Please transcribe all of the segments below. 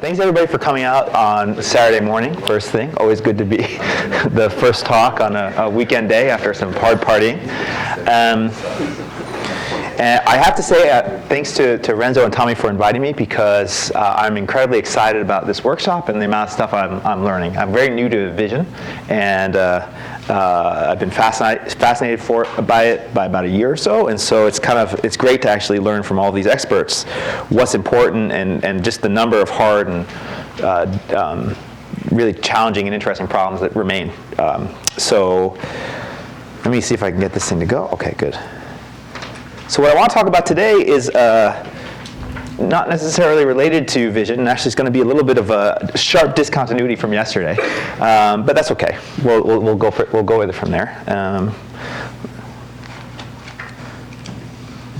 Thanks everybody for coming out on Saturday morning, first thing. Always good to be the first talk on a weekend day after some hard partying. And I have to say thanks to Renzo and Tommy for inviting me, because I'm incredibly excited about this workshop and the amount of stuff I'm learning. I'm very new to vision, and I've been fascinated by it by about a year or so, and so it's great to actually learn from all these experts what's important and just the number of hard and really challenging and interesting problems that remain. So let me see if I can get this thing to go. Okay, good. So what I want to talk about today is not necessarily related to vision, and actually it's going to be a little bit of a sharp discontinuity from yesterday, but that's okay. We'll go with it from there.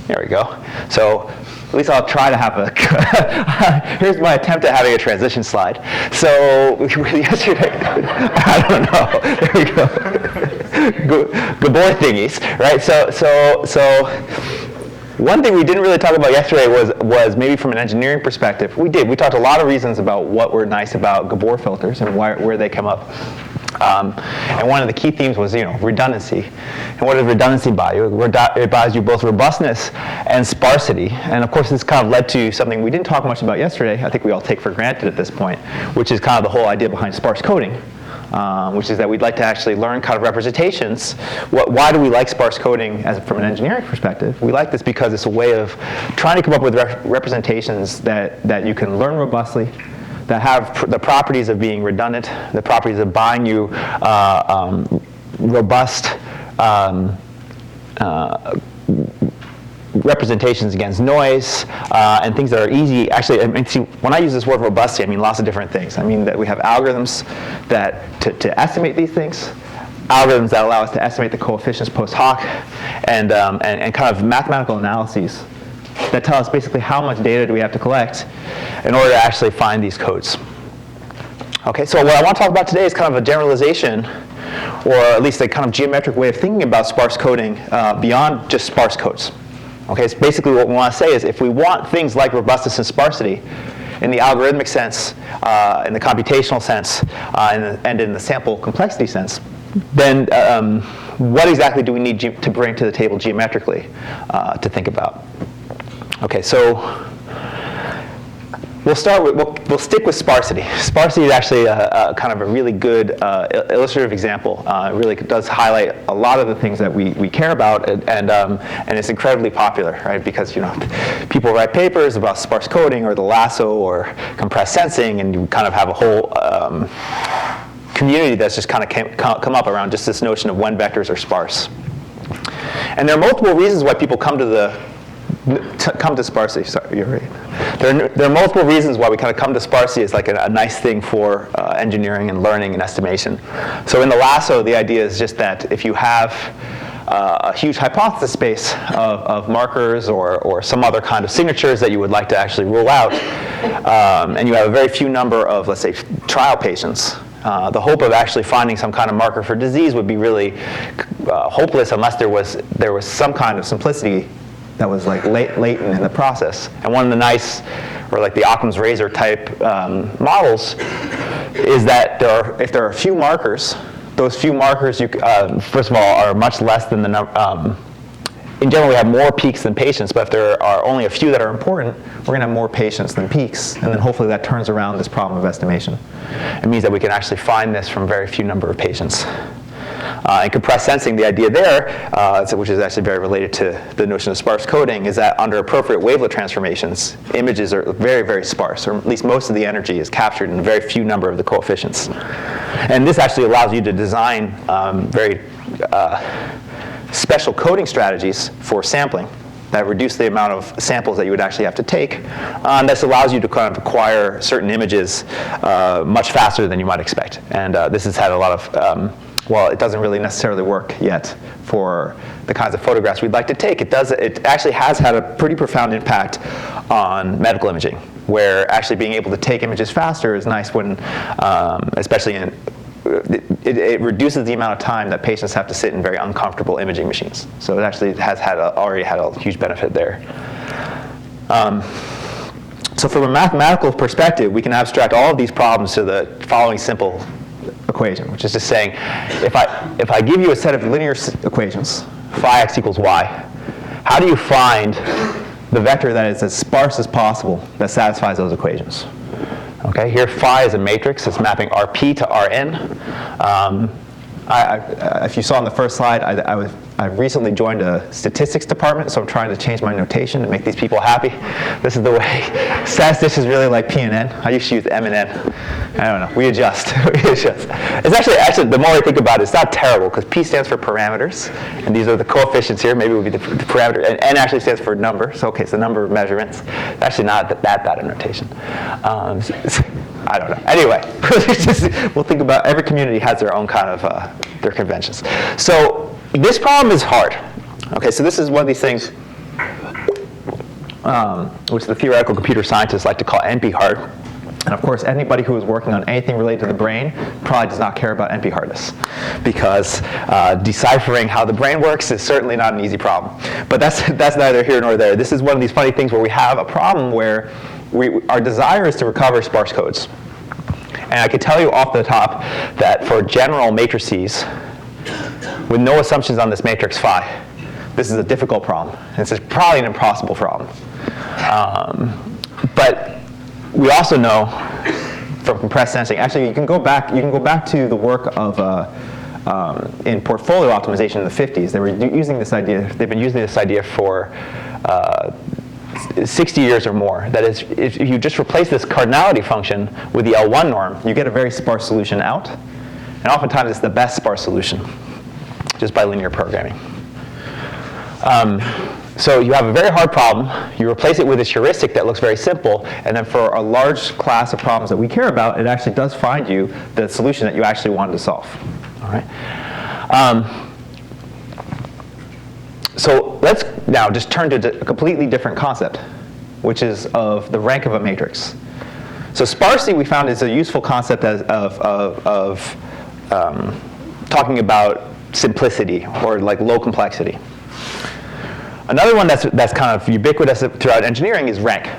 There we go. So at least I'll try to have here's my attempt at having a transition slide. So yesterday, I don't know. There we go. Gabor thingies, right? So one thing we didn't really talk about yesterday was maybe from an engineering perspective. We talked a lot of reasons about what were nice about Gabor filters and where they come up. And one of the key themes was, redundancy. And what does redundancy buy you? It buys you both robustness and sparsity. And of course, this kind of led to something we didn't talk much about yesterday. I think we all take for granted at this point, which is kind of the whole idea behind sparse coding, which is that we'd like to actually learn kind of representations. Why do we like sparse coding from an engineering perspective? We like this because it's a way of trying to come up with representations that you can learn robustly, that have the properties of being redundant, the properties of buying you robust representations against noise, and things that are easy. Actually, when I use this word robustly, I mean lots of different things. I mean that we have algorithms that to estimate these things, algorithms that allow us to estimate the coefficients post hoc, and kind of mathematical analyses that tell us basically how much data do we have to collect in order to actually find these codes. Okay, so what I want to talk about today is kind of a generalization, or at least a kind of geometric way of thinking about sparse coding beyond just sparse codes. Okay, so basically what we want to say is if we want things like robustness and sparsity in the algorithmic sense, in the computational sense, and in the sample complexity sense, then what exactly do we need to bring to the table geometrically to think about? Okay, so we'll stick with sparsity. Sparsity is actually a kind of a really good illustrative example. It really does highlight a lot of the things that we care about, and it's incredibly popular, right? Because people write papers about sparse coding or the lasso or compressed sensing, and you kind of have a whole community that's just kind of come up around just this notion of when vectors are sparse. And there are multiple reasons why people come to sparsity. Sorry, you're right. There are multiple reasons why we kind of come to sparsity as like a nice thing for engineering and learning and estimation. So in the lasso, the idea is just that if you have a huge hypothesis space of markers or some other kind of signatures that you would like to actually rule out, and you have a very few number of, let's say, trial patients, the hope of actually finding some kind of marker for disease would be really hopeless unless there was some kind of simplicity that was like latent in the process. And one of the nice, or like the Occam's razor type models, is that if there are a few markers, those few markers, first of all, are much less than the number. In general, we have more peaks than patients, but if there are only a few that are important, we're going to have more patients than peaks, and then hopefully that turns around this problem of estimation. It means that we can actually find this from very few number of patients. And compressed sensing, the idea there, which is actually very related to the notion of sparse coding, is that under appropriate wavelet transformations, images are very, very sparse, or at least most of the energy is captured in a very few number of the coefficients. And this actually allows you to design very special coding strategies for sampling that reduce the amount of samples that you would actually have to take. This allows you to kind of acquire certain images much faster than you might expect. And this has had a lot of well, it doesn't really necessarily work yet for the kinds of photographs we'd like to take. It actually has had a pretty profound impact on medical imaging, where actually being able to take images faster is nice when, especially in, it reduces the amount of time that patients have to sit in very uncomfortable imaging machines. So it actually has already had a huge benefit there. So from a mathematical perspective, we can abstract all of these problems to the following simple equation, which is just saying, if I give you a set of linear equations, phi x equals y, how do you find the vector that is as sparse as possible that satisfies those equations? Okay, here phi is a matrix. It's mapping Rp to Rn. If you saw on the first slide, I recently joined a statistics department, so I'm trying to change my notation to make these people happy. This is the way. Statisticians is really like P and N. I used to use M and N. I don't know. We adjust. We adjust. It's actually, the more I think about it, it's not terrible, because P stands for parameters, and these are the coefficients here. Maybe it would be the parameter. And N actually stands for number. So okay, it's the number of measurements. It's actually not that bad a notation. I don't know. Anyway, we'll think about, every community has their own kind of their conventions. So this problem is hard. Okay, so this is one of these things which the theoretical computer scientists like to call NP hard. And of course, anybody who is working on anything related to the brain probably does not care about NP hardness, because deciphering how the brain works is certainly not an easy problem. But that's neither here nor there. This is one of these funny things where we have a problem where our desire is to recover sparse codes. And I can tell you off the top that for general matrices, with no assumptions on this matrix phi, this is a difficult problem. This is probably an impossible problem. But we also know from compressed sensing, actually you can go back to the work of in portfolio optimization in the 50s. They were using this idea. They've been using this idea for 60 years or more. That is, if you just replace this cardinality function with the L1 norm, you get a very sparse solution out. And oftentimes it's the best sparse solution, just by linear programming. So you have a very hard problem. You replace it with this heuristic that looks very simple. And then for a large class of problems that we care about, it actually does find you the solution that you actually wanted to solve. All right. So let's now just turn to a completely different concept, which is of the rank of a matrix. So sparsity we found is a useful concept of talking about simplicity, or like low complexity. Another one that's kind of ubiquitous throughout engineering is rank.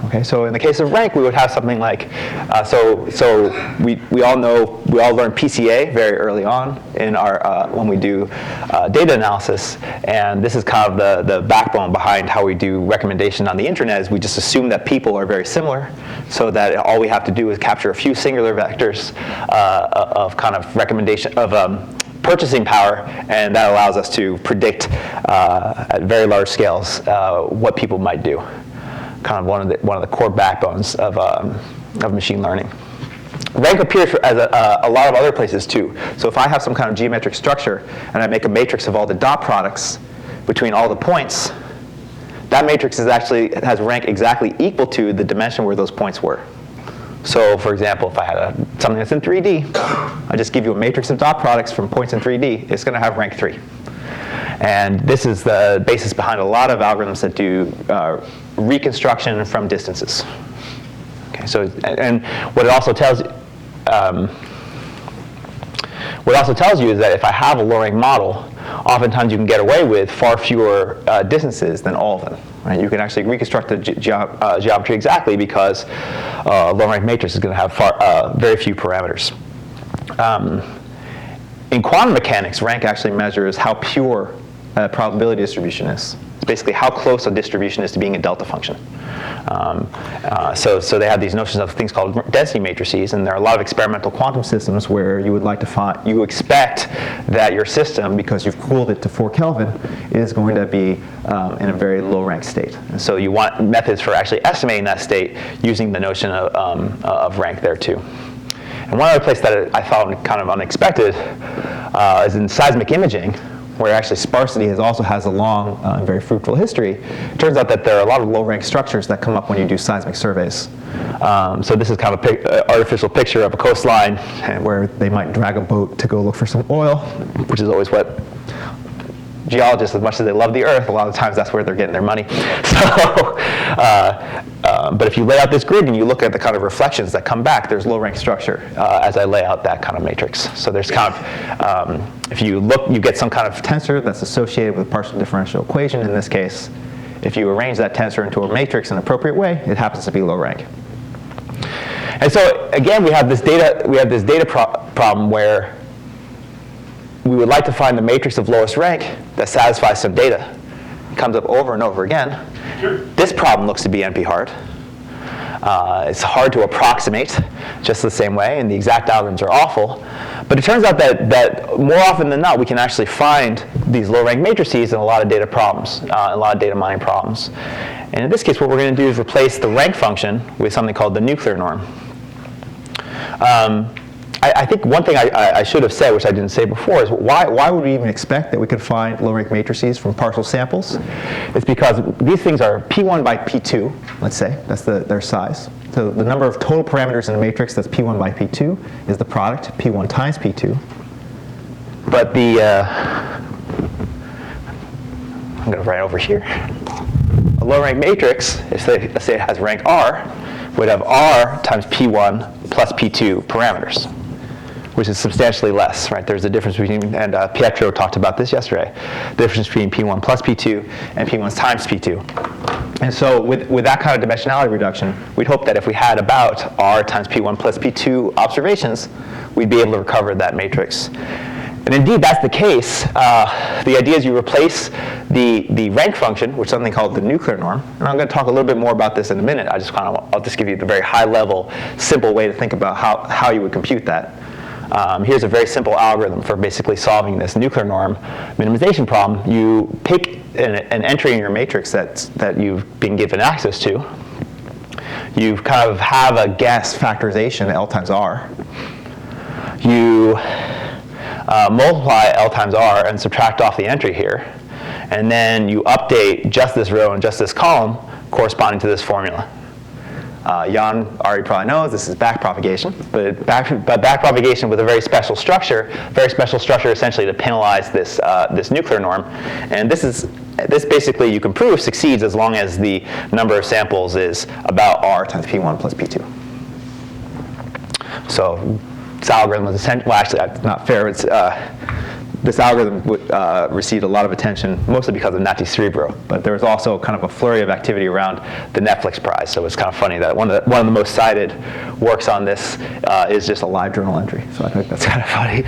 Okay, so in the case of rank, we would have something like, we all learned PCA very early on in our when we do data analysis, and this is kind of the backbone behind how we do recommendation on the internet. Is we just assume that people are very similar, so that all we have to do is capture a few singular vectors of kind of recommendation of purchasing power, and that allows us to predict at very large scales what people might do. Kind of one of the core backbones of machine learning. Rank appears as a lot of other places too. So if I have some kind of geometric structure and I make a matrix of all the dot products between all the points, that matrix has rank exactly equal to the dimension where those points were. So for example, if I had something that's in 3D, I just give you a matrix of dot products from points in 3D, it's going to have rank 3. And this is the basis behind a lot of algorithms that do reconstruction from distances. Okay, so and what it also tells you is that if I have a low-rank model, oftentimes you can get away with far fewer distances than all of them. Right? You can actually reconstruct the geometry exactly, because a low-rank matrix is going to have very few parameters. In quantum mechanics, rank actually measures how pure a probability distribution is. It's basically how close a distribution is to being a delta function. So they have these notions of things called density matrices, and there are a lot of experimental quantum systems where you would like to you expect that your system, because you've cooled it to 4 Kelvin, is going to be in a very low rank state. And so you want methods for actually estimating that state using the notion of rank there too. And one other place that I found kind of unexpected is in seismic imaging, where actually sparsity also has a long and very fruitful history. It turns out that there are a lot of low-rank structures that come up when you do seismic surveys. So this is kind of an artificial picture of a coastline where they might drag a boat to go look for some oil, which is always what geologists, as much as they love the Earth, a lot of times that's where they're getting their money. So, but if you lay out this grid and you look at the kind of reflections that come back, there's low-rank structure as I lay out that kind of matrix. So there's kind of, if you look, you get some kind of tensor that's associated with a partial differential equation in this case. if you arrange that tensor into a matrix in an appropriate way, it happens to be low rank. And so again, we have this data problem where we would like to find the matrix of lowest rank that satisfies some data. It comes up over and over again. Sure. This problem looks to be NP hard. It's hard to approximate just the same way, and the exact algorithms are awful. But it turns out that more often than not, we can actually find these low-rank matrices in a lot of data problems, a lot of data mining problems. And in this case, what we're going to do is replace the rank function with something called the nuclear norm. I think one thing I should have said, which I didn't say before, is why would we even expect that we could find low-rank matrices from partial samples? It's because these things are P1 by P2, let's say. That's their size. So the number of total parameters in a matrix that's P1 by P2 is the product, P1 times P2. But I'm going to write over here. A low-rank matrix, let's say it has rank R, would have R times P1 plus P2 parameters, which is substantially less, right? There's a difference between, and Pietro talked about this yesterday, the difference between P1 plus P2 and P1 times P2. And so with that kind of dimensionality reduction, we'd hope that if we had about R times P1 plus P2 observations, we'd be able to recover that matrix. And indeed, that's the case. The idea is you replace the rank function with something called the nuclear norm. And I'm going to talk a little bit more about this in a minute. I'll just give you the very high level, simple way to think about how you would compute that. Here's a very simple algorithm for basically solving this nuclear norm minimization problem. You pick an entry in your matrix that you've been given access to. You kind of have a guess factorization L times R. You multiply L times R and subtract off the entry here. And then you update just this row and just this column corresponding to this formula. Jan already probably knows this is backpropagation, but backpropagation with a very special structure essentially to penalize this nuclear norm. And this basically you can prove succeeds as long as the number of samples is about R times P1 plus P2. So this algorithm is essentially, well, actually, that's not fair. It's, this algorithm received a lot of attention, mostly because of Nati Cerebro. But there was also kind of a flurry of activity around the Netflix prize. So it's kind of funny that one of the most cited works on this is just a live journal entry. So I think that's kind of funny.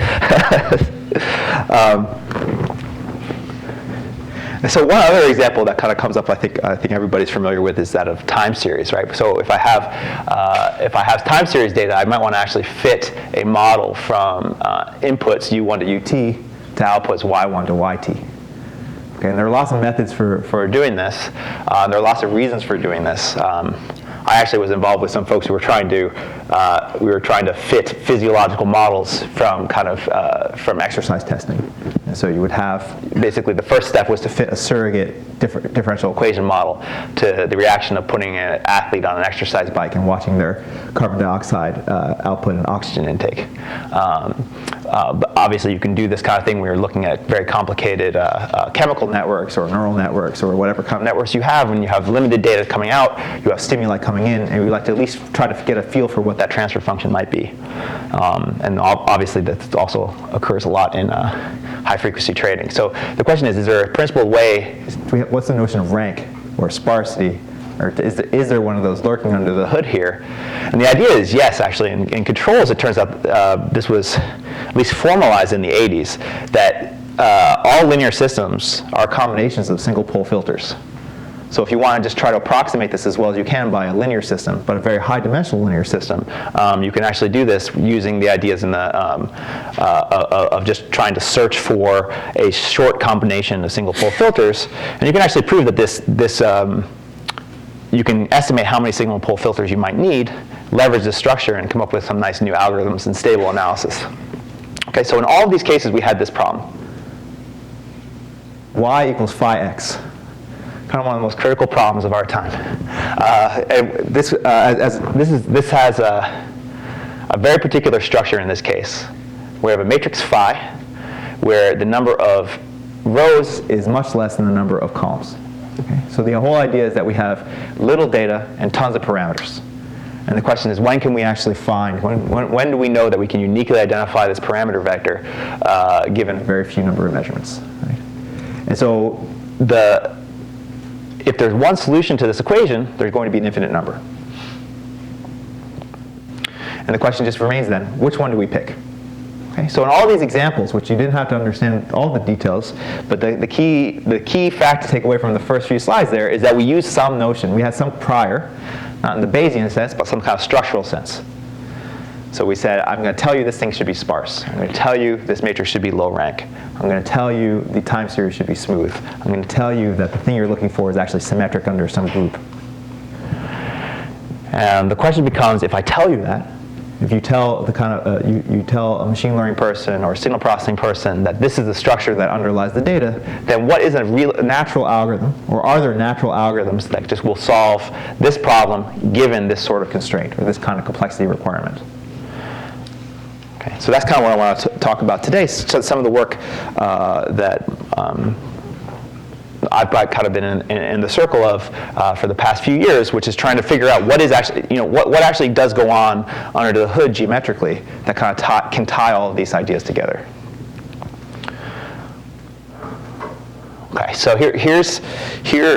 And so one other example that kind of comes up, I think everybody's familiar with, is that of time series, right? So if I have time series data, I might want to actually fit a model from inputs U1 to UT to outputs Y1 to YT. Okay, and there are lots of methods for doing this. There are lots of reasons for doing this. I actually was involved with some folks who were trying to fit physiological models from from exercise testing. And so you would have, basically the first step was to fit a surrogate differential equation model to the reaction of putting an athlete on an exercise bike and watching their carbon dioxide output and oxygen intake. But obviously you can do this kind of thing when you're looking at very complicated chemical networks or neural networks or whatever kind of networks you have. When you have limited data coming out, you have stimuli coming in, and we like to at least try to get a feel for what that transfer function might be. And obviously that also occurs a lot in high frequency trading. So the question is there a principled way, what's the notion of rank or sparsity? Or is there one of those lurking under the hood here? And the idea is yes, actually. In controls, it turns out this was at least formalized in the 80s, that all linear systems are combinations of single pole filters. So if you want to just try to approximate this as well as you can by a linear system, but a very high dimensional linear system, you can actually do this using the ideas in the, of just trying to search for a short combination of single pole filters. And you can actually prove that you can estimate how many single pole filters you might need, leverage this structure, and come up with some nice new algorithms and stable analysis. Okay, so in all of these cases, we had this problem. Y equals phi x. Kind of one of the most critical problems of our time. And this has a very particular structure in this case. We have a matrix phi, where the number of rows is much less than the number of columns. Okay? So the whole idea is that we have little data and tons of parameters. And the question is, when can we actually find, when do we know that we can uniquely identify this parameter vector given a very few number of measurements? Right? And so if there's one solution to this equation, there's going to be an infinite number. And the question just remains then, which one do we pick? Okay, so in all these examples, which you didn't have to understand all the details, but the key fact to take away from the first few slides there is that we used some notion. We had some prior, not in the Bayesian sense, but some kind of structural sense. So we said, I'm going to tell you this thing should be sparse. I'm going to tell you this matrix should be low rank. I'm going to tell you the time series should be smooth. I'm going to tell you that the thing you're looking for is actually symmetric under some group. And the question becomes, if I tell you that, if you tell the kind of you tell a machine learning person or a signal processing person that this is the structure that underlies the data, then what is a real natural algorithm, or are there natural algorithms that just will solve this problem given this sort of constraint or this kind of complexity requirement? Okay, so that's kind of what I want to talk about today. So some of the work that I've kind of been in the circle of for the past few years, which is trying to figure out what is actually, what actually does go on under the hood geometrically that kind of can tie all of these ideas together. Okay, so here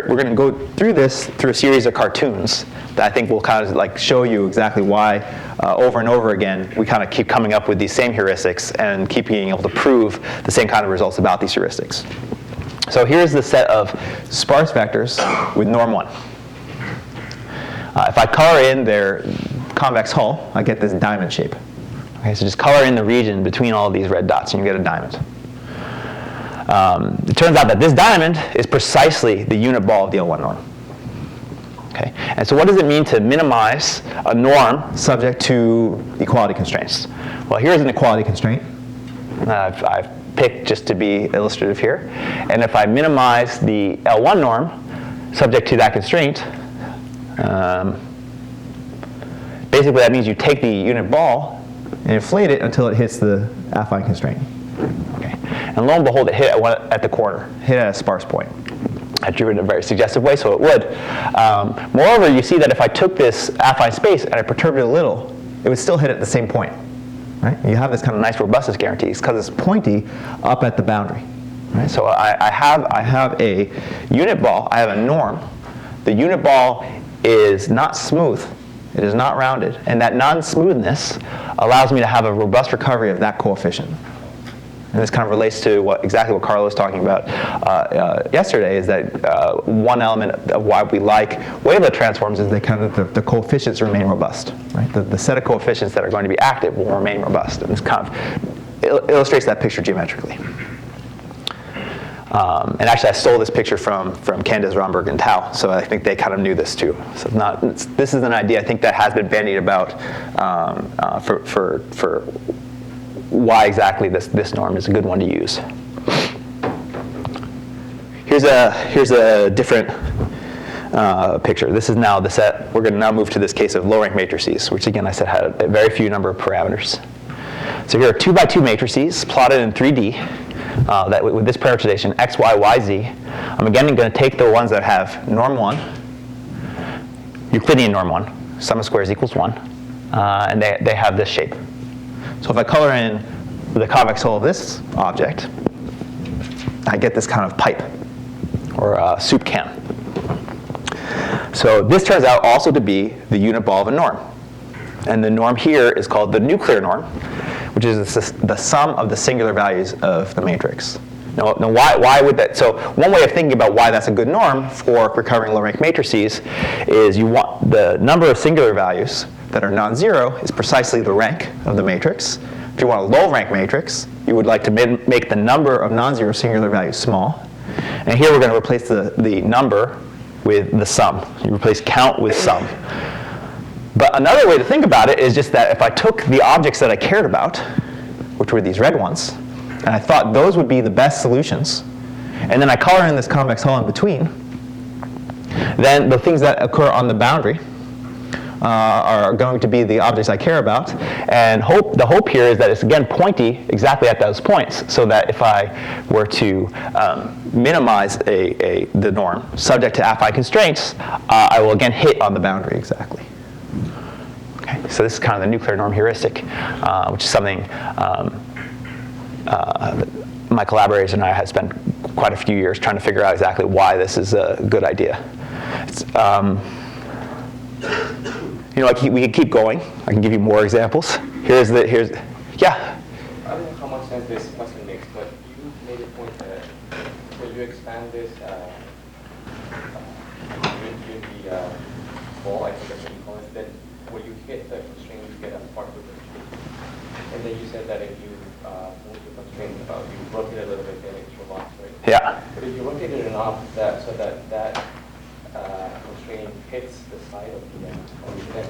we're going to go through this through a series of cartoons that I think will kind of like show you exactly why over and over again we kind of keep coming up with these same heuristics and keep being able to prove the same kind of results about these heuristics. So here's the set of sparse vectors with norm 1. If I color in their convex hull, I get this diamond shape. Okay, so just color in the region between all of these red dots and you get a diamond. It turns out that this diamond is precisely the unit ball of the L1 norm. Okay, and so what does it mean to minimize a norm subject to equality constraints? Well, here's an equality constraint. I've picked just to be illustrative here. And if I minimize the L1 norm subject to that constraint, basically that means you take the unit ball and inflate it until it hits the affine constraint. Okay. And lo and behold, it hit at the corner, hit at a sparse point. I drew it in a very suggestive way, so it would. Moreover, you see that if I took this affine space and I perturbed it a little, it would still hit at the same point. Right? You have this kind of nice robustness guarantees because it's pointy up at the boundary. Right? So I have a unit ball, I have a norm. The unit ball is not smooth, it is not rounded, and that non-smoothness allows me to have a robust recovery of that coefficient. And this kind of relates to exactly what Carlo was talking about yesterday, is that one element of why we like wavelet transforms is they kind of the coefficients remain robust. Right? The set of coefficients that are going to be active will remain robust. And this kind of illustrates that picture geometrically. And actually, I stole this picture from Candace, Romberg, and Tao, so I think they kind of knew this too. So this is an idea I think that has been bandied about for why exactly this norm is a good one to use. Here's a different picture. This is now the set. We're going to now move to this case of low rank matrices, which again I said had a very few number of parameters. So here are 2 by 2 matrices plotted in 3D that with this parameterization x, y, y, z. I'm again going to take the ones that have norm 1, Euclidean norm 1, sum of squares equals 1, and they have this shape. So if I color in the convex hull of this object, I get this kind of pipe, or a soup can. So this turns out also to be the unit ball of a norm. And the norm here is called the nuclear norm, which is the sum of the singular values of the matrix. Now why would that? So one way of thinking about why that's a good norm for recovering low-rank matrices is you want the number of singular values that are non-zero is precisely the rank of the matrix. If you want a low-rank matrix, you would like to make the number of non-zero singular values small. And here we're going to replace the number with the sum. You replace count with sum. But another way to think about it is just that if I took the objects that I cared about, which were these red ones, and I thought those would be the best solutions, and then I color in this convex hull in between, then the things that occur on the boundary are going to be the objects I care about. And the hope here is that it's again pointy exactly at those points, so that if I were to minimize the norm subject to affine constraints, I will again hit on the boundary exactly. Okay, so this is kind of the nuclear norm heuristic, which is something my collaborators and I had spent quite a few years trying to figure out exactly why this is a good idea. You know, we can keep going. I can give you more examples. Yeah. I don't know how much sense this question makes, but you made a point that when you expand this in the ball, I think that's what you call it, then when you hit the constraint, you get a particle constraint. And then you said that if you move the constraint about, you rotate it a little bit, then it's relaxed, right? Yeah. But if you rotate it enough so that constraint hits the side of the then,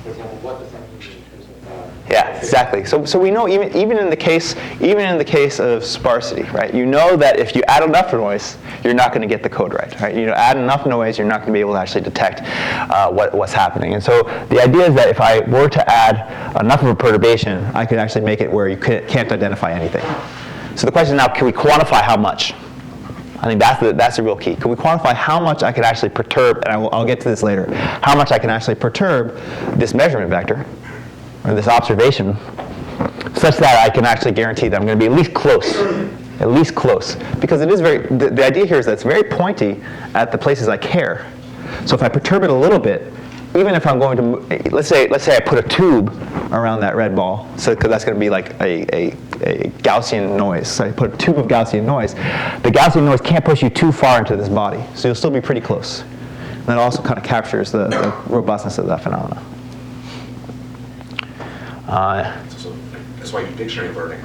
for example, what does that mean in terms of Yeah, exactly. So we know even in the case of sparsity, right? You know that if you add enough noise, you're not going to get the code right? You know, add enough noise, you're not going to be able to actually detect what's happening. And so the idea is that if I were to add enough of a perturbation, I could actually make it where you can't identify anything. So the question is now, can we quantify how much? I think that's the real key. Can we quantify how much I can actually perturb, and I'll get to this later, how much I can actually perturb this measurement vector, or this observation, such that I can actually guarantee that I'm going to be at least close. Because it is the idea here is that it's very pointy at the places I care. So if I perturb it a little bit, even if I'm going to, let's say I put a tube around that red ball, so because that's going to be like a Gaussian noise. So I put a tube of Gaussian noise. The Gaussian noise can't push you too far into this body, so you'll still be pretty close. And that also kind of captures the robustness of that phenomenon. So that's why you do dictionary learning.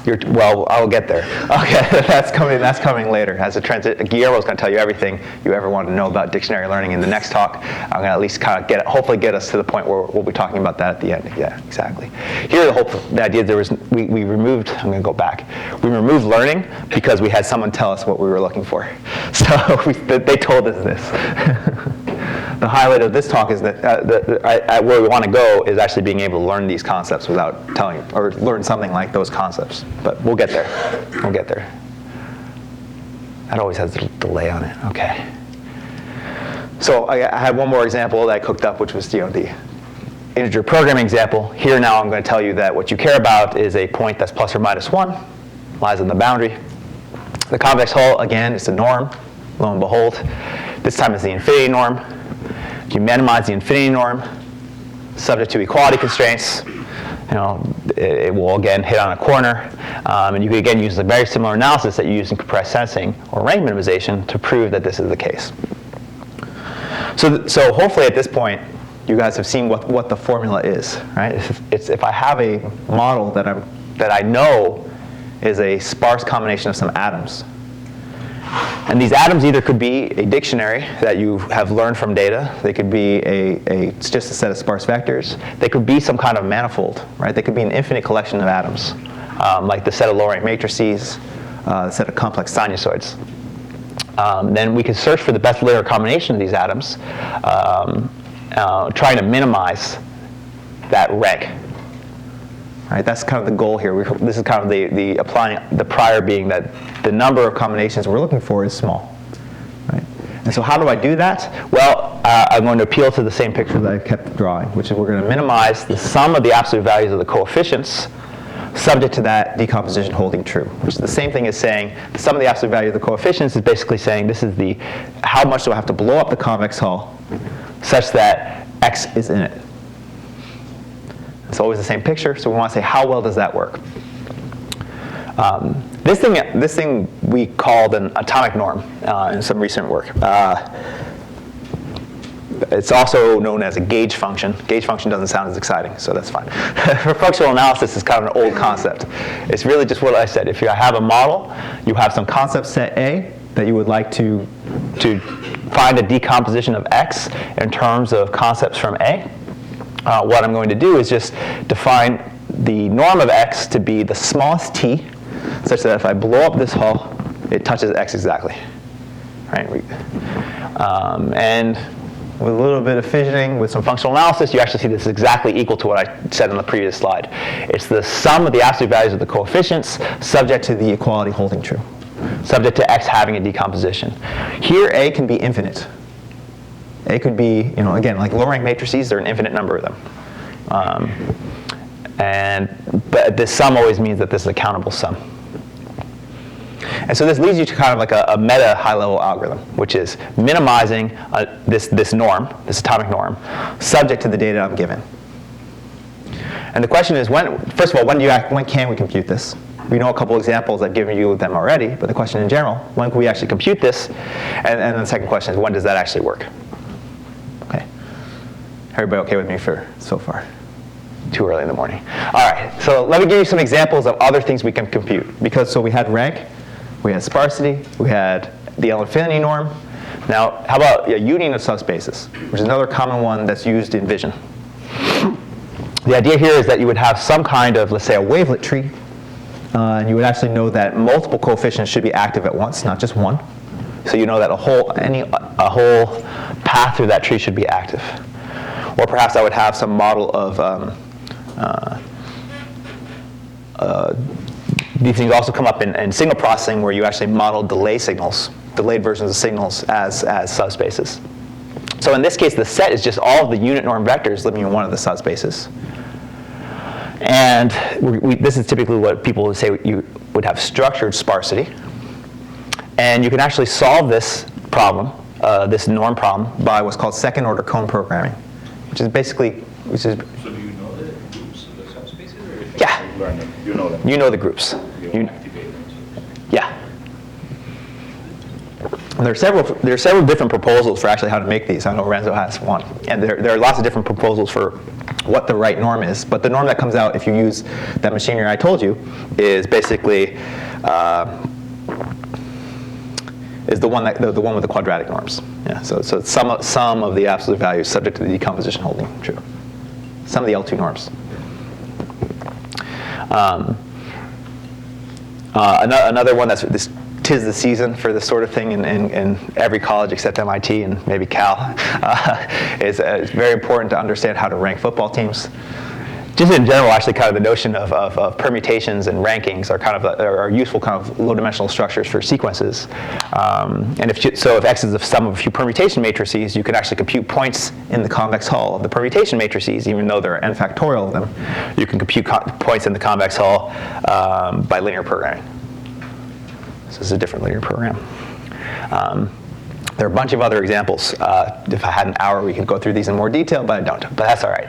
Well, I'll get there. Okay, that's coming later. As a transit, Guillermo's going to tell you everything you ever wanted to know about dictionary learning in the next talk. I'm going to at least kind of hopefully get us to the point where we'll be talking about that at the end. Yeah, exactly. Here, the idea we removed. I'm going to go back. We removed learning because we had someone tell us what we were looking for. So they told us this. The highlight of this talk is that where we want to go is actually being able to learn these concepts without telling, or learn something like those concepts. But we'll get there. That always has a delay on it. Okay. So I had one more example that I cooked up, which was the integer programming example. Here now I'm going to tell you that what you care about is a point that's plus or minus 1, lies in the boundary. The convex hull, again, is the norm, lo and behold. This time it's the infinity norm. You minimize the infinity norm, subject to equality constraints. It will again hit on a corner, and you can again use a very similar analysis that you use in compressed sensing or rank minimization to prove that this is the case. So hopefully at this point, you guys have seen what the formula is, right? It's if I have a model that I know is a sparse combination of some atoms. And these atoms either could be a dictionary that you have learned from data. They could be it's just a set of sparse vectors. They could be some kind of manifold, right? They could be an infinite collection of atoms, like the set of low rank matrices, the set of complex sinusoids. Then we could search for the best linear combination of these atoms, trying to minimize that rank. Right, that's kind of the goal here. This is kind of the applying the prior being that the number of combinations we're looking for is small. Right? And so how do I do that? Well, I'm going to appeal to the same picture that I kept drawing, which is we're going to minimize the sum of the absolute values of the coefficients subject to that decomposition holding true, which is the same thing as saying the sum of the absolute value of the coefficients is basically saying this is how much do I have to blow up the convex hull such that x is in it. It's always the same picture, so we want to say how well does that work. This thing we called an atomic norm in some recent work. It's also known as a gauge function. Gauge function doesn't sound as exciting, so that's fine. For functional analysis, it's kind of an old concept. It's really just what I said. If you have a model, you have some concept set A that you would like to find a decomposition of X in terms of concepts from A. What I'm going to do is just define the norm of X to be the smallest t, such that if I blow up this hull, it touches X exactly. Right? And with a little bit of fissioning, with some functional analysis, you actually see this is exactly equal to what I said on the previous slide. It's the sum of the absolute values of the coefficients subject to the equality holding true, subject to X having a decomposition. Here, A can be infinite. A could be, again, like low rank matrices, there are an infinite number of them. But this sum always means that this is a countable sum. And so this leads you to kind of like a meta high-level algorithm, which is minimizing this norm, this atomic norm, subject to the data I'm given. And the question is, first of all, when can we compute this? We know a couple examples. I've given you them already, but the question in general, when can we actually compute this? And the second question is, when does that actually work? Okay. Everybody okay with me for so far? Too early in the morning. All right, so let me give you some examples of other things we can compute. So we had rank, we had sparsity, we had the L-infinity norm. Now, how about a union of subspaces, which is another common one that's used in vision. The idea here is that you would have some kind of, let's say, a wavelet tree, and you would actually know that multiple coefficients should be active at once, not just one. So you know that a whole path through that tree should be active. Or perhaps I would have some model of these things also come up in signal processing, where you actually model delayed versions of signals as subspaces. So in this case, the set is just all of the unit norm vectors living in one of the subspaces. And this is typically what people would say you would have structured sparsity. And you can actually solve this problem, this norm problem, by what's called second-order cone programming, which is basically, So do you know the groups of the subspaces, or you Yeah. learn them? You know them. you know the groups. You activate them. Yeah. And there are several different proposals for actually how to make these. I know Renzo has one. And there are lots of different proposals for what the right norm is. But the norm that comes out if you use that machinery I told you is basically is the one with the quadratic norms. Yeah. So it's sum of the absolute values subject to the decomposition holding true. Some of the L2 norms. Another one that's tis the season for this sort of thing in every college except MIT and maybe Cal. It's very important to understand how to rank football teams. Just in general, actually, kind of the notion of permutations and rankings are useful kind of low-dimensional structures for sequences. And if X is the sum of a few permutation matrices, you can actually compute points in the convex hull of the permutation matrices, even though there are n factorial of them. You can compute points in the convex hull by linear programming. So this is a different linear program. There are a bunch of other examples. If I had an hour, we could go through these in more detail, but I don't. But that's all right.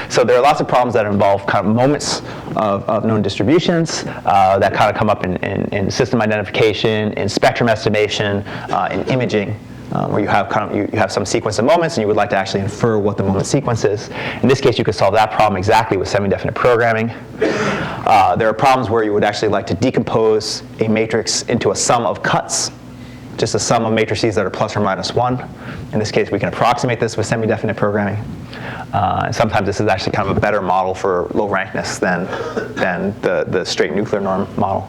So there are lots of problems that involve kind of moments of known distributions that kind of come up in system identification, in spectrum estimation, in imaging, where you have some sequence of moments, and you would like to actually infer what the moment sequence is. In this case, you could solve that problem exactly with semi-definite programming. There are problems where you would actually like to decompose a matrix into a sum of cuts, just a sum of matrices that are plus or minus 1. In this case, we can approximate this with semi-definite programming. And sometimes this is actually kind of a better model for low rankness than the straight nuclear norm model.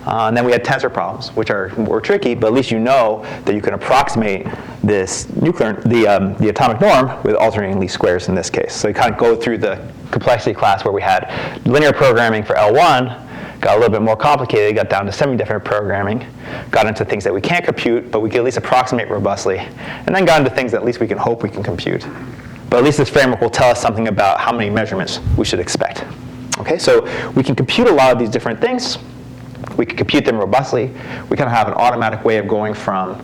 And then we had tensor problems, which are more tricky, but at least you know that you can approximate the atomic norm with alternating least squares in this case. So you kind of go through the complexity class where we had linear programming for L1, got a little bit more complicated, got down to semi-definite programming, got into things that we can't compute, but we can at least approximate robustly, and then got into things that at least we can hope we can compute. But at least this framework will tell us something about how many measurements we should expect. Okay, so we can compute a lot of these different things. We can compute them robustly. We kind of have an automatic way of going from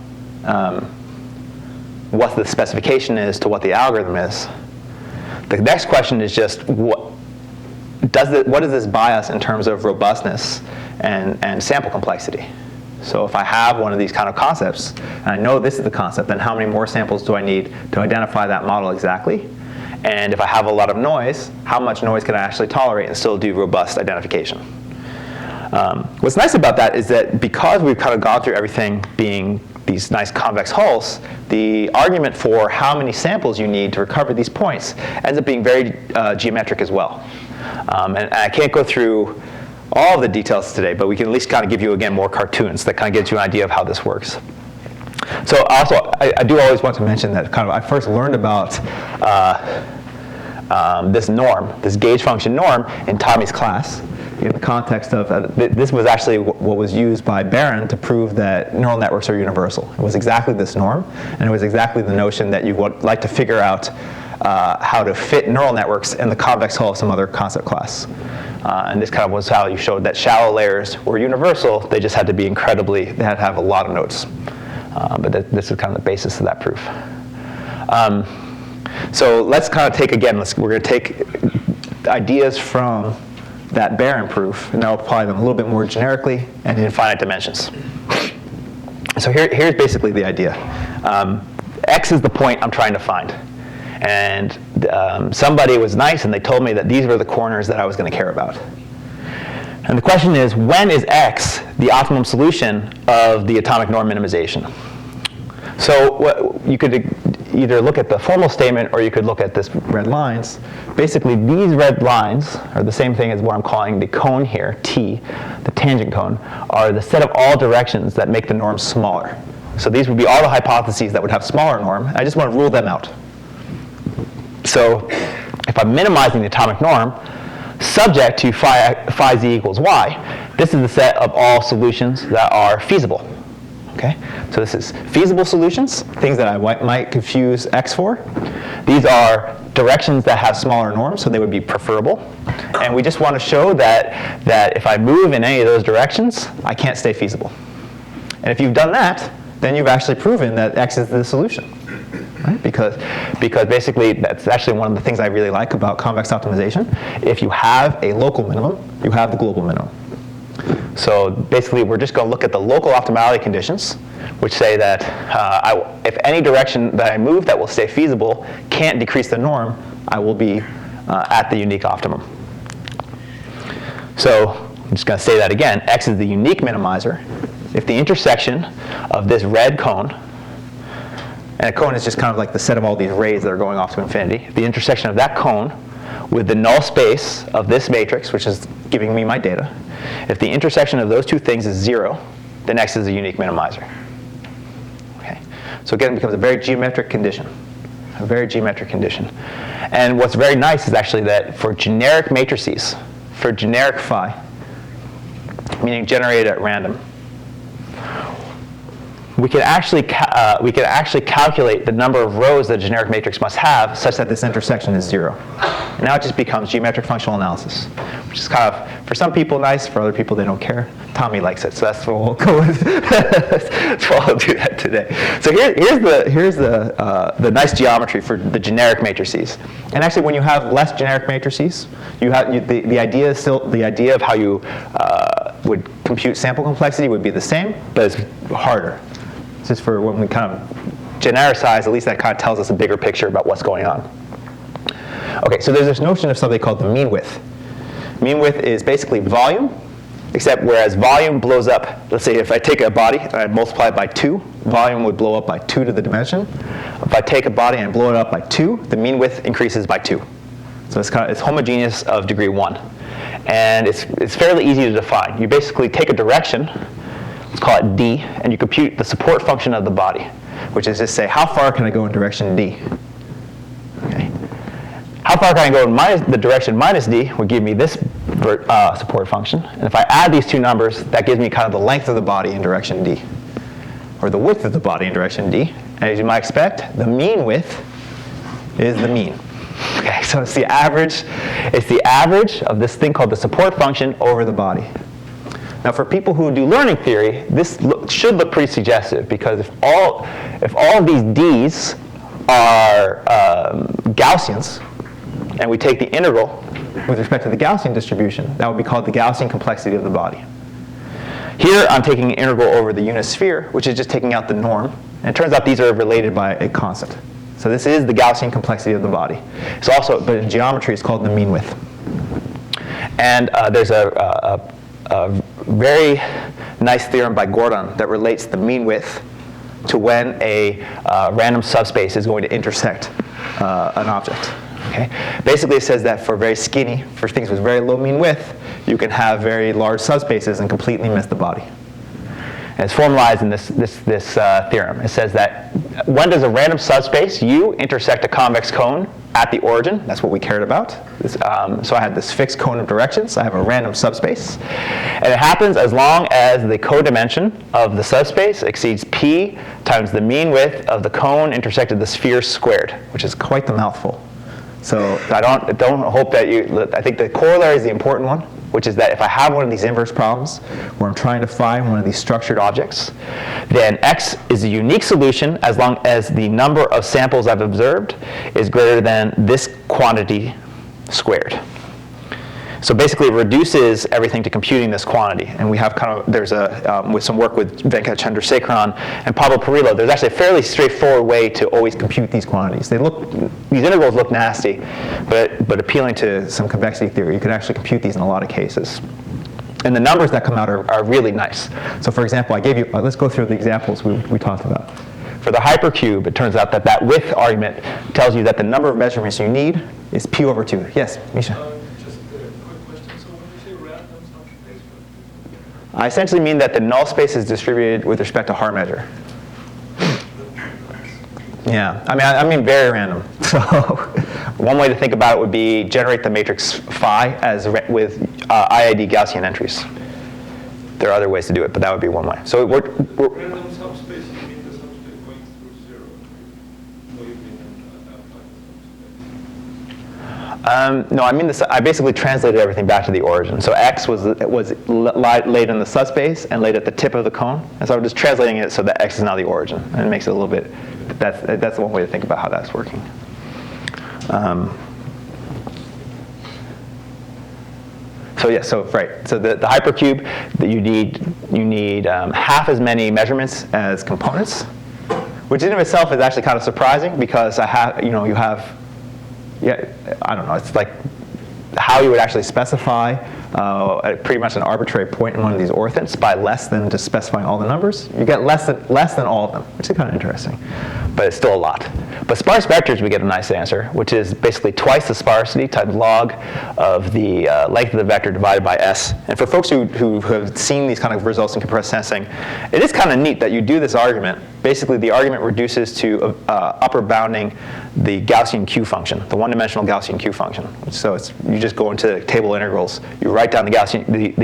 what the specification is to what the algorithm is. The next question is just what does this buy us in terms of robustness and sample complexity? So if I have one of these kind of concepts, and I know this is the concept, then how many more samples do I need to identify that model exactly? And if I have a lot of noise, how much noise can I actually tolerate and still do robust identification? What's nice about that is that because we've kind of gone through everything being these nice convex hulls, the argument for how many samples you need to recover these points ends up being very geometric as well. And I can't go through all of the details today, but we can at least kind of give you, again, more cartoons that kind of gives you an idea of how this works. So also, I do always want to mention that kind of I first learned about this norm, this gauge function norm, in Tommy's class, in the context of, this was actually what was used by Barron to prove that neural networks are universal. It was exactly this norm, and it was exactly the notion that you would like to figure out how to fit neural networks in the convex hull of some other concept class. And this kind of was how you showed that shallow layers were universal. They just had to be they had to have a lot of nodes. But this is kind of the basis of that proof. So let's kind of take, again, we're going to take ideas from that barren proof, and now apply them a little bit more generically and in finite dimensions. So here's basically the idea. X is the point I'm trying to find. And somebody was nice, and they told me that these were the corners that I was going to care about. And the question is, when is X the optimum solution of the atomic norm minimization? So you could either look at the formal statement, or you could look at this red lines. Basically, these red lines are the same thing as what I'm calling the cone here, T, the tangent cone, are the set of all directions that make the norm smaller. So these would be all the hypotheses that would have smaller norm. I just want to rule them out. So if I'm minimizing the atomic norm, subject to phi z equals y, this is the set of all solutions that are feasible. Okay? So this is feasible solutions, things that I might confuse X for. These are directions that have smaller norms, so they would be preferable. And we just want to show that if I move in any of those directions, I can't stay feasible. And if you've done that, then you've actually proven that X is the solution. Right? Because basically, that's actually one of the things I really like about convex optimization. If you have a local minimum, you have the global minimum. So basically, we're just going to look at the local optimality conditions, which say that if any direction that I move that will stay feasible can't decrease the norm, I will be at the unique optimum. So I'm just going to say that again. X is the unique minimizer. If the intersection of this red cone, and a cone is just kind of like the set of all these rays that are going off to infinity, the intersection of that cone with the null space of this matrix, which is giving me my data, if the intersection of those two things is 0, then X is a unique minimizer. Okay? So again, it becomes a very geometric condition. A very geometric condition. And what's very nice is actually that for generic matrices, for generic phi, meaning generated at random, we can actually calculate the number of rows that a generic matrix must have such that this intersection is 0. And now it just becomes geometric functional analysis, which is kind of, for some people, nice. For other people, they don't care. Tommy likes it, so that's what we'll go with. So I'll do that today. So here's the nice geometry for the generic matrices. And actually, when you have less generic matrices, the idea is still the idea of how you would compute sample complexity would be the same, but it's harder. Just for when we kind of genericize, at least that kind of tells us a bigger picture about what's going on. Okay, so there's this notion of something called the mean width. Mean width is basically volume, except whereas volume blows up, let's say if I take a body and I multiply it by 2, volume would blow up by 2 to the dimension. If I take a body and blow it up by 2, the mean width increases by 2. So it's homogeneous of degree 1. And it's fairly easy to define. You basically take a direction, let's call it d, and you compute the support function of the body, which is just say, how far can I go in direction d? Okay. How far can I go in the direction minus d would give me this support function. And if I add these two numbers, that gives me kind of the length of the body in direction d, or the width of the body in direction d. And as you might expect, the mean width is the mean. Okay, so it's the average. It's the average of this thing called the support function over the body. Now, for people who do learning theory, this should look pretty suggestive, because if all of these d's are Gaussians, and we take the integral with respect to the Gaussian distribution, that would be called the Gaussian complexity of the body. Here, I'm taking an integral over the unit sphere, which is just taking out the norm. And it turns out these are related by a constant. So this is the Gaussian complexity of the body. It's also, but in geometry, it's called the mean width. And there's a very nice theorem by Gordon that relates the mean width to when a random subspace is going to intersect an object. Okay? Basically, it says that for for things with very low mean width, you can have very large subspaces and completely miss the body. And it's formalized in this theorem. It says that when does a random subspace U intersect a convex cone at the origin? That's what we cared about. So I had this fixed cone of directions. I have a random subspace. And it happens as long as the codimension of the subspace exceeds p times the mean width of the cone intersected the sphere squared, which is quite the mouthful. So I don't hope that I think the corollary is the important one, which is that if I have one of these inverse problems where I'm trying to find one of these structured objects, then X is a unique solution as long as the number of samples I've observed is greater than this quantity squared. So basically, it reduces everything to computing this quantity. And we have there's with some work with Venkat Chandrasekaran and Pablo Perillo, there's actually a fairly straightforward way to always compute these quantities. These integrals look nasty, but appealing to some convexity theory, you can actually compute these in a lot of cases. And the numbers that come out are really nice. So for example, I gave you, let's go through the examples we talked about. For the hypercube, it turns out that width argument tells you that the number of measurements you need is P over 2. Yes, Misha? I essentially mean that the null space is distributed with respect to Haar measure. Yeah, I mean very random. So one way to think about it would be generate the matrix phi with IID Gaussian entries. There are other ways to do it, but that would be one way. So Random subspace, you mean the subspace going through 0? Or you mean no, I mean I basically translated everything back to the origin. So X was laid in the subspace and laid at the tip of the cone. And so I'm just translating it so that X is now the origin. And it makes it a little bit, that's one way to think about how that's working. So yeah, so right. So the hypercube, that you need half as many measurements as components, which in and of itself is actually kind of surprising because yeah, I don't know. It's like how you would actually specify at pretty much an arbitrary point in one of these orthents by less than just specifying all the numbers. You get less than all of them, which is kind of interesting, but it's still a lot. But sparse vectors, we get a nice answer, which is basically twice the sparsity times log of the length of the vector divided by S. And for folks who have seen these kind of results in compressed sensing, it is kind of neat that you do this argument. Basically, the argument reduces to upper bounding the Gaussian Q function, the one-dimensional Gaussian Q function. So you just go into table integrals, you write down the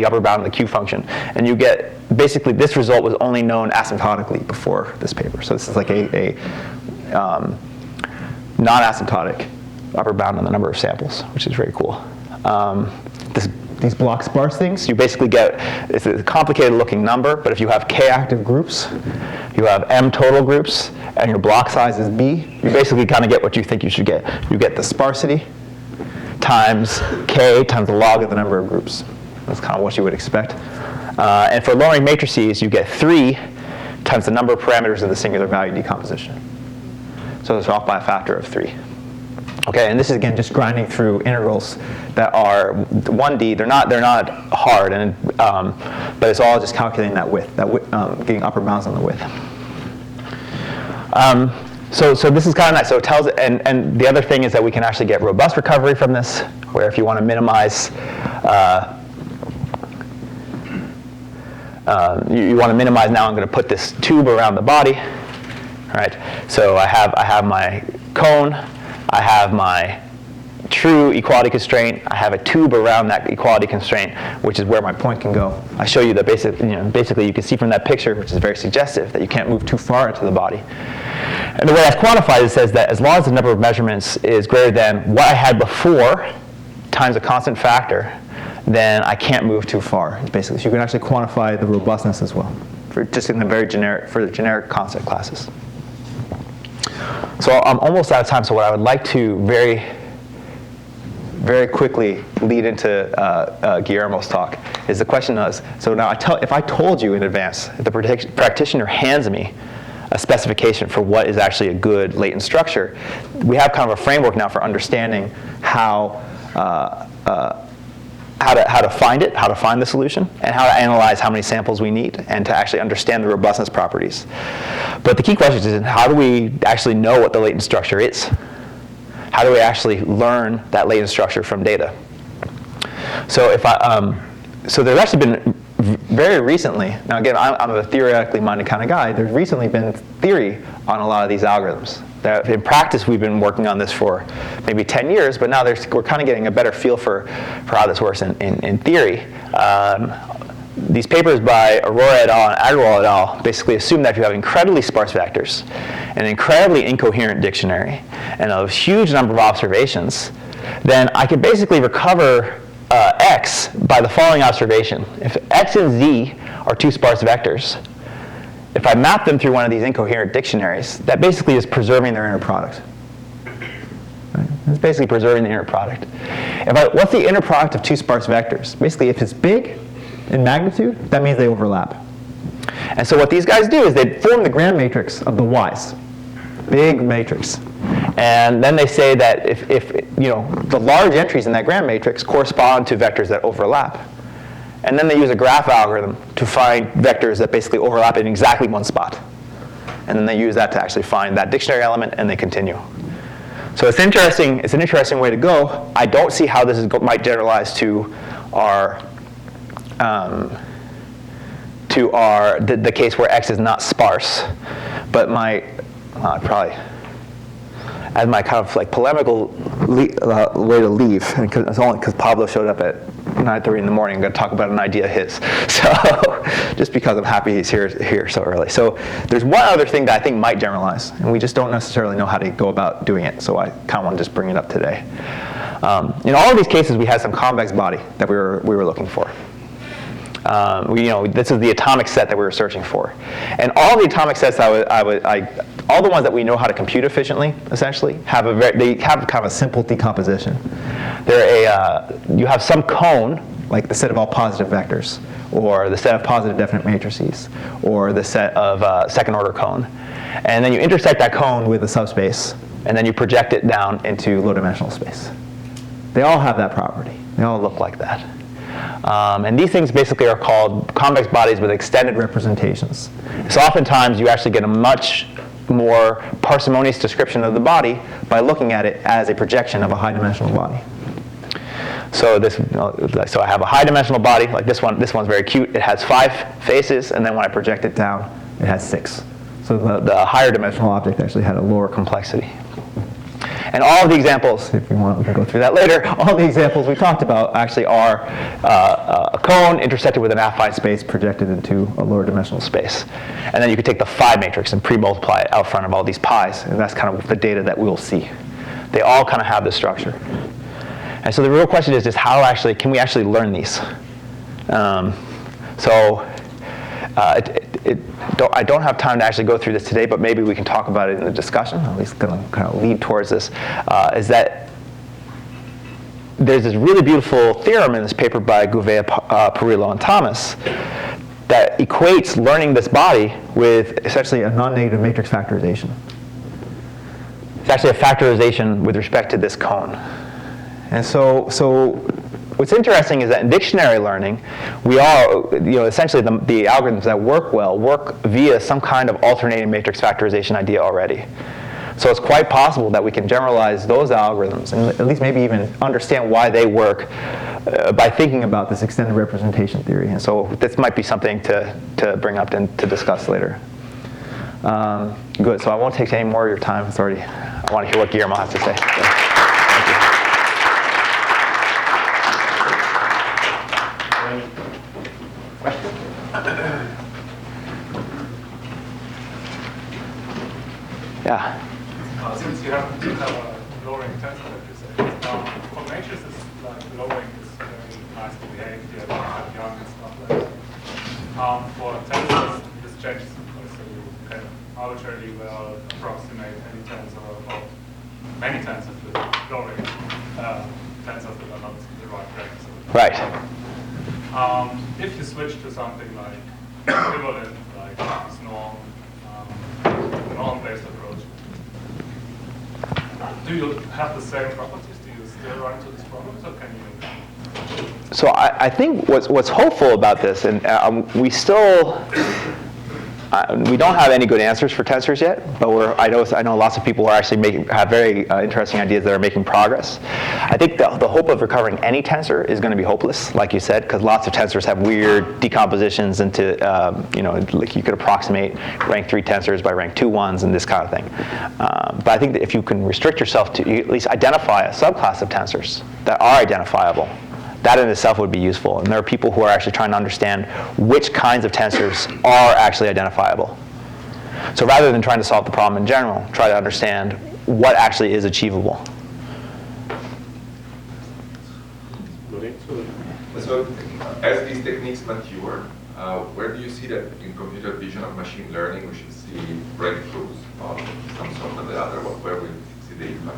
upper bound of the Q function, and you get basically this result was only known asymptotically before this paper. So this is like a non-asymptotic upper bound on the number of samples, which is very cool. These block sparse things, you basically get, it's a complicated looking number, but if you have k active groups, you have m total groups, and your block size is b, you basically kind of get what you think you should get. You get the sparsity times k times the log of the number of groups. That's kind of what you would expect. And for lowering matrices, you get 3 times the number of parameters of the singular value decomposition. So it's off by a factor of 3. Okay, and this is again just grinding through integrals that are 1D. They're not hard, and but it's all just calculating that width, getting upper bounds on the width. So this is kind of nice. So it tells, and the other thing is that we can actually get robust recovery from this, where if you want to minimize, you want to minimize. Now I'm going to put this tube around the body, right? So I have my cone. I have my true equality constraint. I have a tube around that equality constraint, which is where my point can go. I show you the basically you can see from that picture, which is very suggestive, that you can't move too far into the body. And the way that's quantified, it says that as long as the number of measurements is greater than what I had before times a constant factor, then I can't move too far, basically. So you can actually quantify the robustness as well, just in the for the generic concept classes. So I'm almost out of time, so what I would like to very, very quickly lead into Guillermo's talk is the question is, so now if I told you in advance, if the practitioner hands me a specification for what is actually a good latent structure, we have kind of a framework now for understanding how to find it, how to find the solution, and how to analyze how many samples we need, and to actually understand the robustness properties. But the key question is, how do we actually know what the latent structure is? How do we actually learn that latent structure from data? So so there's actually been very recently, now again, I'm a theoretically minded kind of guy, there's recently been theory on a lot of these algorithms. That in practice, we've been working on this for maybe 10 years, but now we're kind of getting a better feel for how this works in theory. these papers by Aurora et al. And Agarwal et al. Basically assume that if you have incredibly sparse vectors, an incredibly incoherent dictionary, and a huge number of observations, then I could basically recover x by the following observation. If x and z are two sparse vectors, if I map them through one of these incoherent dictionaries, that basically is preserving their inner product. Right? It's basically preserving the inner product. What's the inner product of two sparse vectors? Basically, if it's big in magnitude, that means they overlap. And so what these guys do is they form the gram matrix of the y's, big matrix. And then they say that if the large entries in that gram matrix correspond to vectors that overlap. And then they use a graph algorithm to find vectors that basically overlap in exactly one spot. And then they use that to actually find that dictionary element, and they continue. So it's interesting. It's an interesting way to go. I don't see how this might generalize to the case where x is not sparse. But probably as my kind of like polemical way to leave, and it's only because Pablo showed up at 9:30 in the morning. I'm going to talk about an idea of his. So just because I'm happy he's here so early. So there's one other thing that I think might generalize, and we just don't necessarily know how to go about doing it. So I kind of want to just bring it up today. In all of these cases, we had some convex body that we were looking for. This is the atomic set that we were searching for, and all the atomic sets all the ones that we know how to compute efficiently, essentially, they have kind of a simple decomposition. You have some cone, like the set of all positive vectors, or the set of positive definite matrices, or the set of second-order cone, and then you intersect that cone with a subspace, and then you project it down into low-dimensional space. They all have that property. They all look like that. And these things basically are called convex bodies with extended representations. So oftentimes you actually get a much more parsimonious description of the body by looking at it as a projection of a high-dimensional body. So I have a high-dimensional body like this one. This one's very cute. It has 5 faces, and then when I project it down, it has 6. So the higher dimensional object actually had a lower complexity. And all of the examples, if we want, we can go through that later. All the examples we talked about actually are a cone intersected with an affine space projected into a lower dimensional space. And then you could take the phi matrix and pre-multiply it out front of all these pi's, and that's kind of the data that we'll see. They all kind of have this structure. And so the real question is just can we actually learn these? I don't have time to actually go through this today, but maybe we can talk about it in the discussion. I'm at least going to kind of lead towards this. Is that there's this really beautiful theorem in this paper by Gouveia, Perillo, and Thomas that equates learning this body with essentially a non-negative matrix factorization. It's actually a factorization with respect to this cone. And so what's interesting is that in dictionary learning, we all, essentially the algorithms that work well work via some kind of alternating matrix factorization idea already. So it's quite possible that we can generalize those algorithms and at least maybe even understand why they work by thinking about this extended representation theory. And so this might be something to bring up and to discuss later. Good, so I won't take any more of your time. I want to hear what Guillermo has to say. Yeah. Since you have a lowering tensor, like you say, for matrices, like lowering is very nice to behave. You have young and stuff like that. For tensors, this changes, so you can arbitrarily well approximate any tensor or many tensors with lowering tensors that are not the right vectors. Right. If you switch to something like equivalent, like this norm-based approach, do you have the same properties? Do you still run into these problems, or can you? So I think what's hopeful about this, and we don't have any good answers for tensors yet, but I know lots of people are actually have very interesting ideas that are making progress. I think the hope of recovering any tensor is going to be hopeless, like you said, because lots of tensors have weird decompositions into, like you could approximate rank 3 tensors by rank 2 ones and this kind of thing. But I think that if you can restrict yourself to at least identify a subclass of tensors that are identifiable, that in itself would be useful. And there are people who are actually trying to understand which kinds of tensors are actually identifiable. So rather than trying to solve the problem in general, try to understand what actually is achievable. So as these techniques mature, where do you see that in computer vision of machine learning we should see breakthroughs of some sort or the other? Where we see the impact?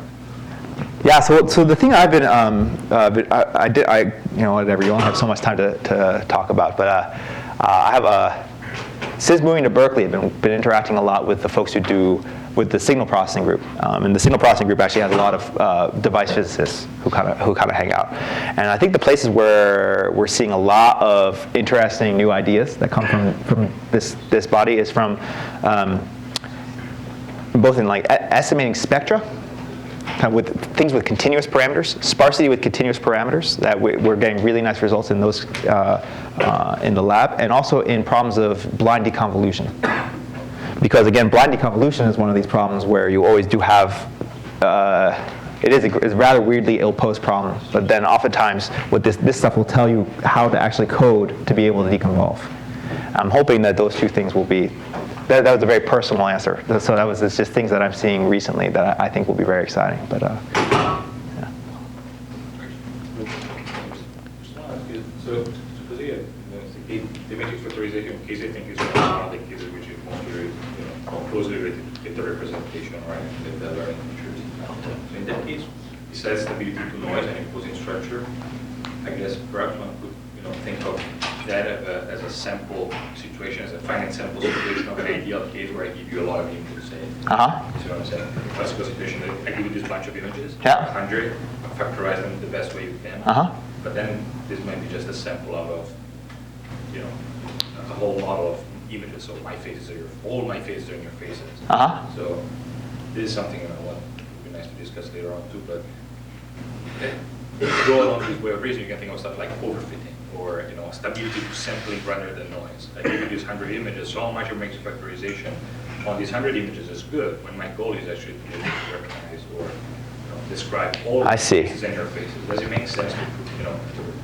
Yeah, so the thing I've been, whatever, you only have so much time to talk about, but I have, since moving to Berkeley, I've been interacting a lot with the folks who do, with the signal processing group. And the signal processing group actually has a lot of device physicists who kind of hang out. And I think the places where we're seeing a lot of interesting new ideas that come from this body is from both in like estimating spectra, kind of with things with continuous parameters, sparsity with continuous parameters, that we're getting really nice results in those in the lab, and also in problems of blind deconvolution. Because again, blind deconvolution is one of these problems where you always do have, it's a rather weirdly ill-posed problem, but then oftentimes what this stuff will tell you how to actually code to be able to deconvolve. I'm hoping that those two things will be, that was a very personal answer. So it's just things that I'm seeing recently that I think will be very exciting. But yeah. So suppose the matrix factorization case I think is one of the cases which is mostly closely related with the representation, right? With the learning features. So in that case, besides stability to noise and imposing structure, I guess perhaps one could think of that as a sample situation, as a finite sample situation of an ideal case where I give you a lot of inputs, say. You see what I'm saying? The classical situation, I give you this bunch of images, 100, factorize them the best way you can. But then this might be just a sample out of, a whole model of images. So my faces are all my faces are in your faces. So this is something would be nice to discuss later on too. But if you go along this way of reasoning, you can think of stuff like overfitting, or stability to sampling rather than noise. I give you these 100 images, so how much of matrix factorization on these 100 images is good when my goal is actually to be able to recognize or describe all the faces in your faces. Does it make sense to,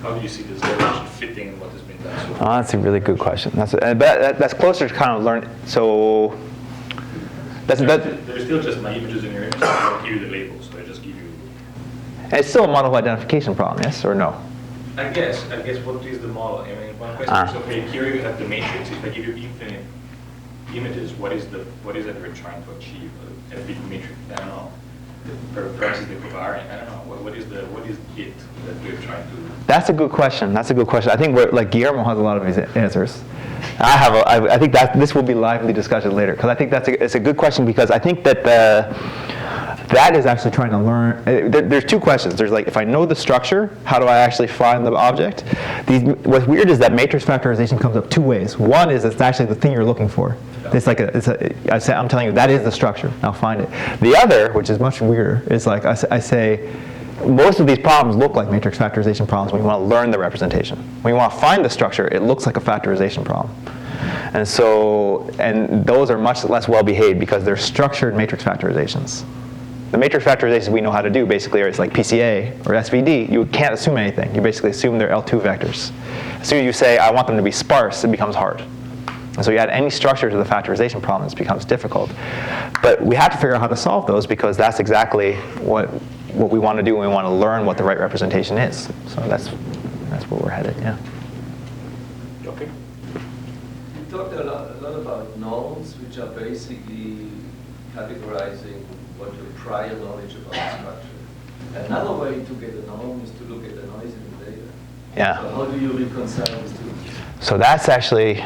how do you see this direction fitting in what has been done so far? That's a really good question. That's closer to kind of learn. So there's still just my images in your images. I don't give you the labels, so I just give you. It's still a model identification problem, yes or no? I guess what is the model? I mean, one question is, okay, here you have the matrix. If I give you infinite images, what is it we're trying to achieve? A big matrix? I don't know. Perhaps the covariant. I don't know. What is it that we're trying to? That's a good question. I think Guillermo has a lot of these answers. I think that this will be lively discussion later, because I think it's a good question, because I think that that is actually trying to learn. There's two questions. There's like, if I know the structure, how do I actually find the object? What's weird is that matrix factorization comes up two ways. One is it's actually the thing you're looking for. It's like I'm telling you that is the structure. I'll find it. The other, which is much weirder, is like I say, most of these problems look like matrix factorization problems when you want to learn the representation. When you want to find the structure, it looks like a factorization problem. And those are much less well behaved because they're structured matrix factorizations. The matrix factorizations we know how to do basically are like PCA or SVD. You can't assume anything. You basically assume they're L2 vectors. As soon as you say, I want them to be sparse, it becomes hard. And so you add any structure to the factorization problem, it becomes difficult. But we have to figure out how to solve those, because that's exactly what we want to do when we want to learn what the right representation is. So that's where we're headed, yeah. Okay. You talked a lot about norms, which are basically categorizing what your prior knowledge about structure. Another way to get a norm is to look at the noise in the data. Yeah. So how do you reconcile these two? So that's actually,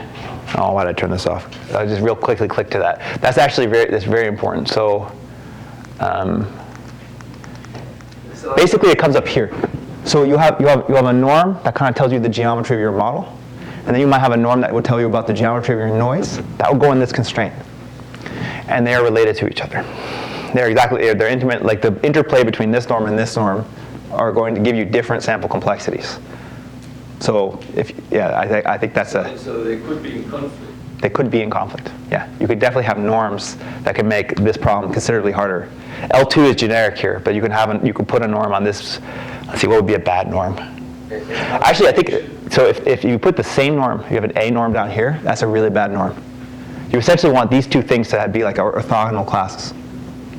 why did I turn this off? I just real quickly click to that. That's actually very important. So basically it comes up here. So you have a norm that kind of tells you the geometry of your model, and then you might have a norm that will tell you about the geometry of your noise. That will go in this constraint, and they are related to each other. They're intimate. Like the interplay between this norm and this norm are going to give you different sample complexities. So I think that's So they could be in conflict. They could be in conflict. Yeah, you could definitely have norms that can make this problem considerably harder. L2 is generic here, but you could put a norm on this. Let's see, what would be a bad norm? Actually, I think, so if you put the same norm, you have an A norm down here, that's a really bad norm. You essentially want these two things to be like orthogonal classes.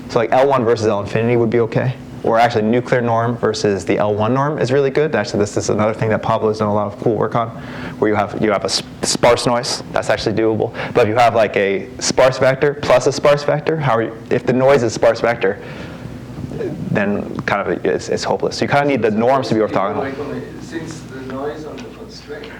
So like L1 versus L infinity would be okay. Or actually nuclear norm versus the L1 norm is really good. Actually, this is another thing that Pablo's done a lot of cool work on, where you have a sparse noise. That's actually doable. But if you have like a sparse vector plus a sparse vector, if the noise is sparse vector, then kind of it's hopeless. So you kind of need the norms to be orthogonal. Since the noise on the constraint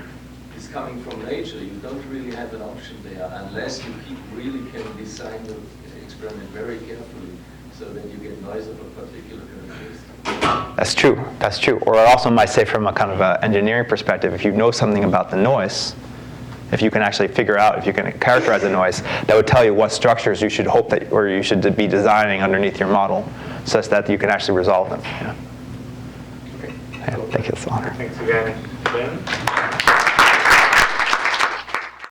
is coming from nature, you don't really have an option there unless you really can design the experiment very carefully so that you get noise of a particular characteristic. That's true. That's true. Or I also might say from a kind of a engineering perspective, if you know something about the noise, if you can actually figure out, if you can characterize the noise, that would tell you what structures you should hope that, or you should be designing underneath your model, such that you can actually resolve them. Yeah. Okay. Yeah, thank you. It's an honor. Thanks again, Ben.